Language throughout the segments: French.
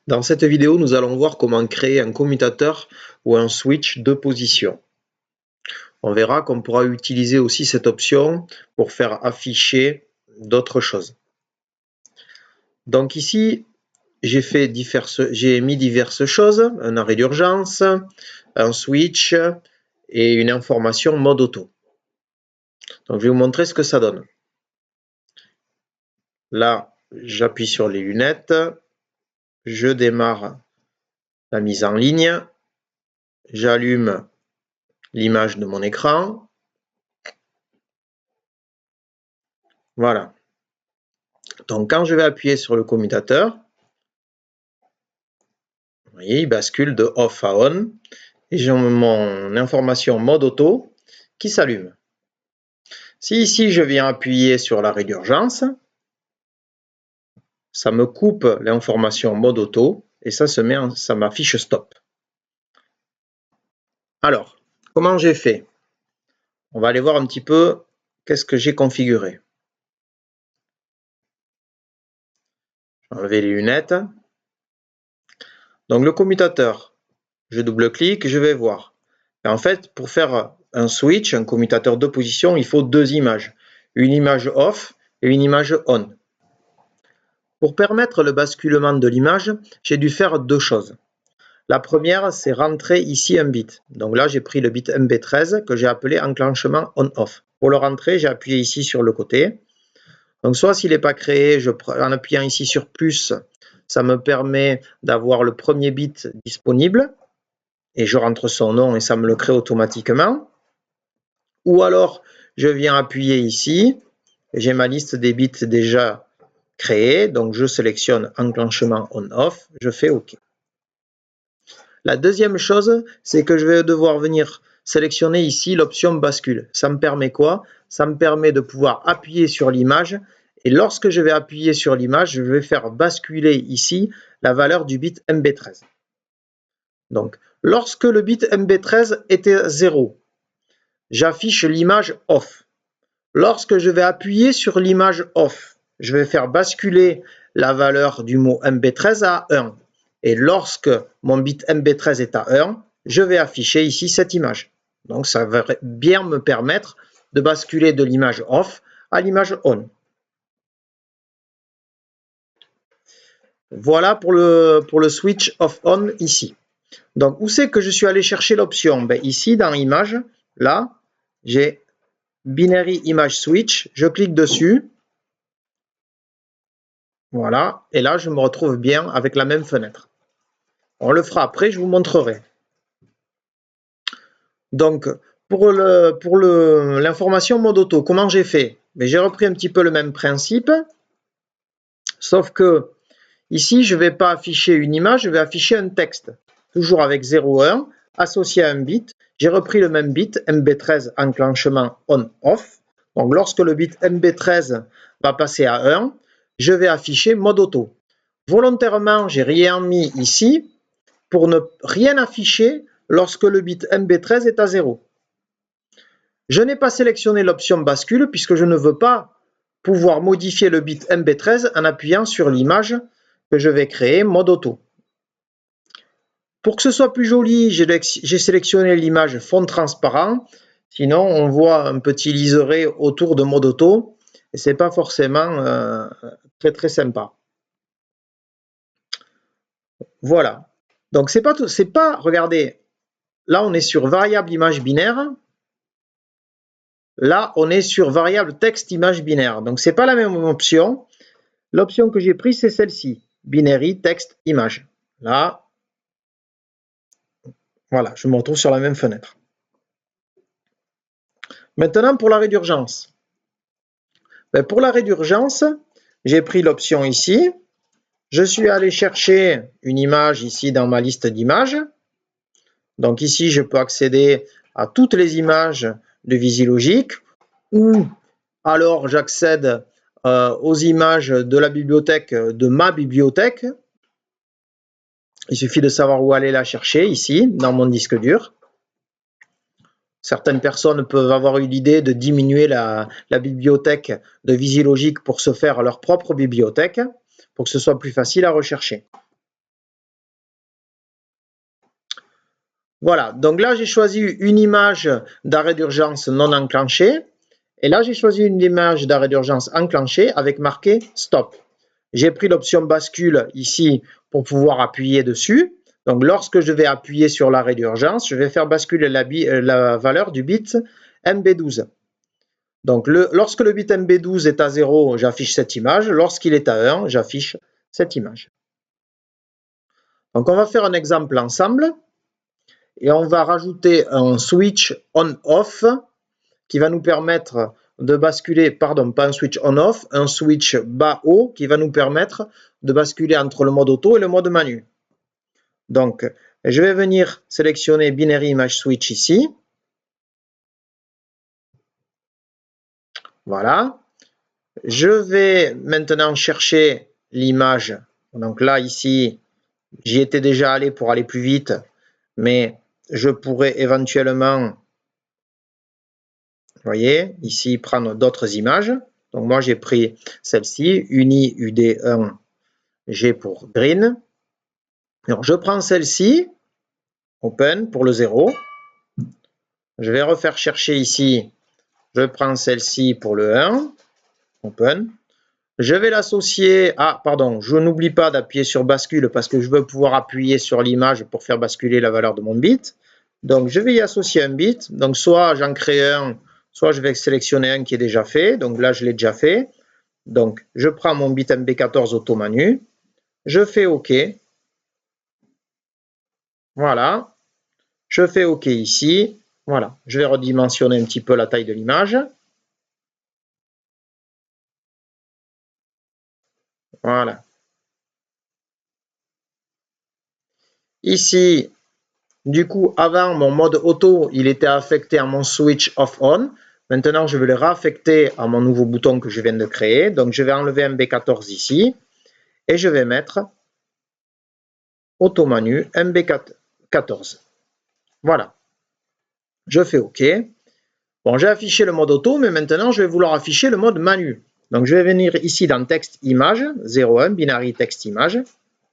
Dans cette vidéo, nous allons voir comment créer un commutateur ou un switch de position. On verra qu'on pourra utiliser aussi cette option pour faire afficher d'autres choses. Donc ici, j'ai mis diverses choses, un arrêt d'urgence, un switch et une information mode auto. Donc je vais vous montrer ce que ça donne. Là, j'appuie sur les lunettes, je démarre la mise en ligne, j'allume l'image de mon écran. Voilà. Donc quand je vais appuyer sur le commutateur, vous voyez, il bascule de off à on et j'ai mon information mode auto qui s'allume. Si ici je viens appuyer sur l'arrêt d'urgence, ça me coupe l'information mode auto et ça m'affiche stop. Alors, comment j'ai fait? On va aller voir un petit peu qu'est-ce que j'ai configuré. Je vais enlever les lunettes. Donc le commutateur, je double-clique, je vais voir. Et en fait, pour faire un switch, un commutateur de position, il faut deux images. Une image off et une image on. Pour permettre le basculement de l'image, j'ai dû faire deux choses. La première, c'est rentrer ici un bit. Donc là, j'ai pris le bit MB13 que j'ai appelé enclenchement on-off. Pour le rentrer, j'ai appuyé ici sur le côté. Donc soit s'il n'est pas créé, en appuyant ici sur plus, ça me permet d'avoir le premier bit disponible. Et je rentre son nom et ça me le crée automatiquement. Ou alors, je viens appuyer ici. J'ai ma liste des bits déjà créés. Donc, je sélectionne enclenchement on-off. Je fais OK. La deuxième chose, c'est que je vais devoir venir sélectionner ici l'option bascule. Ça me permet quoi? Ça me permet de pouvoir appuyer sur l'image. Et lorsque je vais appuyer sur l'image, je vais faire basculer ici la valeur du bit MB13. Donc, lorsque le bit MB13 était 0, j'affiche l'image off. Lorsque je vais appuyer sur l'image off, je vais faire basculer la valeur du mot MB13 à 1. Et lorsque mon bit MB13 est à 1, je vais afficher ici cette image. Donc ça va bien me permettre de basculer de l'image off à l'image on. Voilà pour le switch off-on ici. Donc où c'est que je suis allé chercher l'option? Ici dans Image, là, j'ai Binary Image Switch, je clique dessus. Voilà, et là je me retrouve bien avec la même fenêtre. On le fera après, je vous montrerai. Donc pour l'information mode auto, comment j'ai fait? J'ai repris un petit peu le même principe, sauf que ici je ne vais pas afficher une image, je vais afficher un texte, toujours avec 0,1, associé à un bit. J'ai repris le même bit, MB13 enclenchement on-off. Donc lorsque le bit MB13 va passer à 1, je vais afficher mode auto. Volontairement, j'ai rien mis ici pour ne rien afficher lorsque le bit MB13 est à 0. Je n'ai pas sélectionné l'option bascule puisque je ne veux pas pouvoir modifier le bit MB13 en appuyant sur l'image que je vais créer mode auto. Pour que ce soit plus joli, j'ai sélectionné l'image fond transparent. Sinon, on voit un petit liseré autour de mode auto et c'est pas forcément très sympa. Voilà. Donc c'est pas, regardez, là on est sur variable image binaire. Là on est sur variable texte image binaire. Donc c'est pas la même option. L'option que j'ai prise c'est celle-ci, binary texte image. Là, voilà, je me retrouve sur la même fenêtre. Maintenant pour l'arrêt d'urgence. Pour l'arrêt d'urgence, j'ai pris l'option ici. Je suis allé chercher une image ici dans ma liste d'images. Donc ici, je peux accéder à toutes les images de VisiLogic ou alors j'accède aux images de la bibliothèque, de ma bibliothèque. Il suffit de savoir où aller la chercher ici, dans mon disque dur. Certaines personnes peuvent avoir eu l'idée de diminuer la bibliothèque de VisiLogic pour se faire leur propre bibliothèque, pour que ce soit plus facile à rechercher. Voilà, donc là j'ai choisi une image d'arrêt d'urgence non enclenchée. Et là j'ai choisi une image d'arrêt d'urgence enclenchée avec marqué stop. J'ai pris l'option bascule ici pour pouvoir appuyer dessus. Donc lorsque je vais appuyer sur l'arrêt d'urgence, je vais faire basculer la valeur du bit MB12. Donc lorsque le bit MB12 est à 0, j'affiche cette image. Lorsqu'il est à 1, j'affiche cette image. Donc on va faire un exemple ensemble. Et on va rajouter un switch on-off qui va nous permettre de basculer, pardon, pas un switch on-off, un switch bas-haut qui va nous permettre de basculer entre le mode auto et le mode manu. Donc, je vais venir sélectionner Binary Image Switch ici. Voilà. Je vais maintenant chercher l'image. Donc là, ici, j'y étais déjà allé pour aller plus vite, mais je pourrais éventuellement, vous voyez, ici prendre d'autres images. Donc moi j'ai pris celle-ci, Uni UD1 G pour Green. Alors je prends celle-ci, Open pour le 0. Je vais refaire chercher ici, je prends celle-ci pour le 1, Open. Je vais l'associer à, pardon, je n'oublie pas d'appuyer sur bascule parce que je veux pouvoir appuyer sur l'image pour faire basculer la valeur de mon bit. Donc je vais y associer un bit. Donc soit j'en crée un, soit je vais sélectionner un qui est déjà fait. Donc là je l'ai déjà fait. Donc je prends mon bit MB14 auto-manu. Je fais OK. Voilà. Je fais OK ici. Voilà. Je vais redimensionner un petit peu la taille de l'image. Voilà. Ici, du coup, avant, mon mode auto, il était affecté à mon switch off-on. Maintenant, je vais le réaffecter à mon nouveau bouton que je viens de créer. Donc, je vais enlever MB14 ici et je vais mettre auto-manu MB14. Voilà. Je fais OK. Bon, j'ai affiché le mode auto, mais maintenant, je vais vouloir afficher le mode manu. Donc, je vais venir ici dans texte image, 01, binary text image.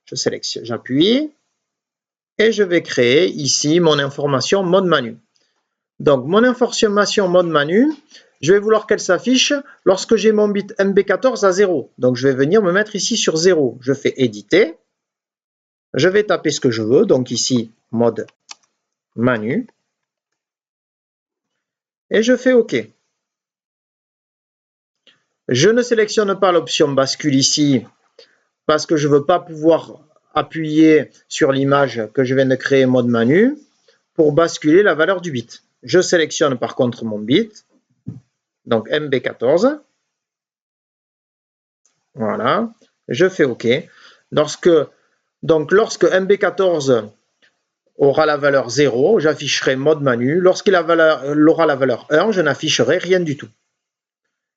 Je sélectionne, j'appuie et je vais créer ici mon information mode manu. Donc, mon information mode manu, je vais vouloir qu'elle s'affiche lorsque j'ai mon bit MB14 à 0. Donc, je vais venir me mettre ici sur 0. Je fais éditer. Je vais taper ce que je veux. Donc, ici, mode manu. Et je fais OK. Je ne sélectionne pas l'option bascule ici parce que je ne veux pas pouvoir appuyer sur l'image que je viens de créer mode manu pour basculer la valeur du bit. Je sélectionne par contre mon bit, donc MB14. Voilà, je fais OK. Lorsque MB14 aura la valeur 0, j'afficherai mode manu. Lorsqu'il aura la valeur 1, je n'afficherai rien du tout.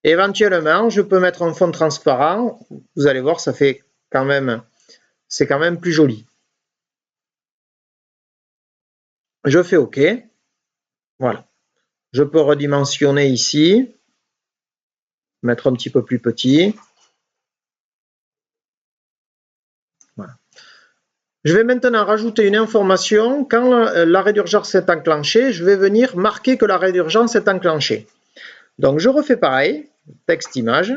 Éventuellement, je peux mettre un fond transparent. Vous allez voir, ça fait quand même, c'est quand même plus joli. Je fais OK. Voilà. Je peux redimensionner ici, mettre un petit peu plus petit. Voilà. Je vais maintenant rajouter une information. Quand l'arrêt d'urgence est enclenché, je vais venir marquer que l'arrêt d'urgence est enclenché. Donc, je refais pareil, texte image.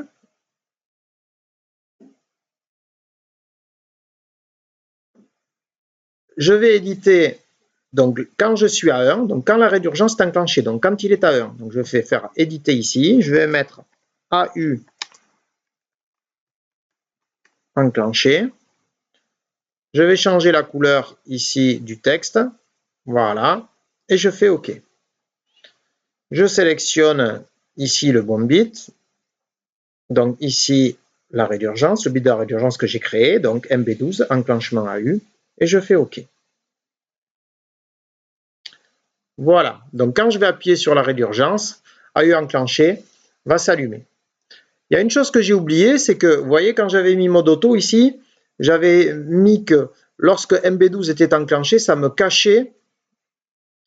Je vais éditer, donc, quand je suis à 1, donc quand l'arrêt d'urgence est enclenché, donc quand il est à 1. Donc, je vais faire éditer ici. Je vais mettre AU enclenché. Je vais changer la couleur ici du texte. Voilà. Et je fais OK. Je sélectionne ici le bon bit. Donc ici, l'arrêt d'urgence, le bit d'arrêt d'urgence que j'ai créé, donc MB12, enclenchement AU, et je fais OK. Voilà, donc quand je vais appuyer sur l'arrêt d'urgence, AU enclenché va s'allumer. Il y a une chose que j'ai oubliée, c'est que, vous voyez, quand j'avais mis mode auto ici, j'avais mis que lorsque MB12 était enclenché, ça me cachait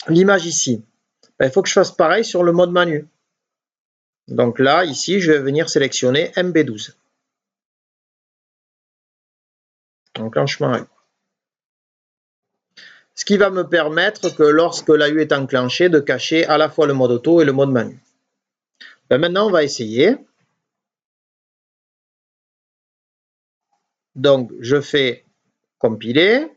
l'image ici. Il faut que je fasse pareil sur le mode manu. Donc là, ici, je vais venir sélectionner MB12. Enclenchement AU. ce qui va me permettre que lorsque l'AU est enclenché, de cacher à la fois le mode auto et le mode manu. Maintenant, on va essayer. Donc, je fais compiler.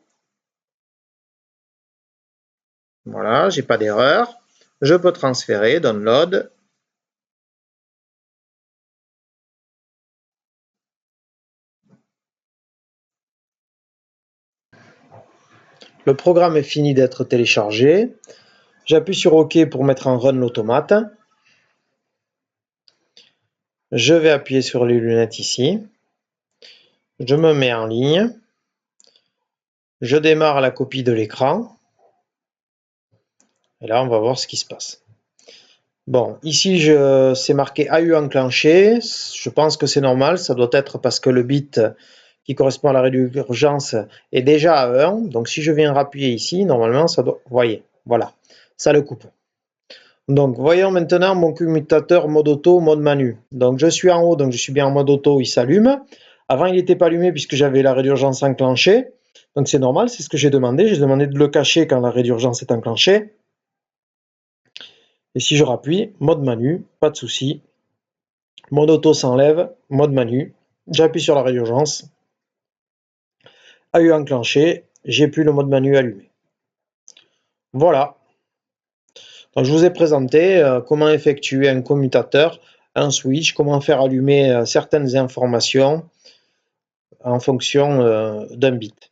Voilà, j'ai pas d'erreur. Je peux transférer, download. Le programme est fini d'être téléchargé. J'appuie sur OK pour mettre en run l'automate. Je vais appuyer sur les lunettes ici. Je me mets en ligne. Je démarre la copie de l'écran. Et là, on va voir ce qui se passe. Bon, ici, c'est marqué AU enclenché. Je pense que c'est normal. Ça doit être parce que le bit qui correspond à la résurgence est déjà à 1. Donc, si je viens rappuyer ici, normalement, ça doit... Vous voyez, voilà, ça le coupe. Donc, voyons maintenant mon commutateur mode auto, mode manu. Donc, je suis en haut, donc je suis bien en mode auto, il s'allume. Avant, il n'était pas allumé puisque j'avais la résurgence enclenchée. Donc, c'est normal, c'est ce que j'ai demandé. J'ai demandé de le cacher quand la résurgence est enclenchée. Et si je rappuie, mode manu, pas de souci. Mode auto s'enlève, mode manu. J'appuie sur la résurgence. AU enclenché, j'ai plus le mode manu allumé. Voilà. Donc, je vous ai présenté comment effectuer un commutateur, un switch, comment faire allumer certaines informations en fonction d'un bit.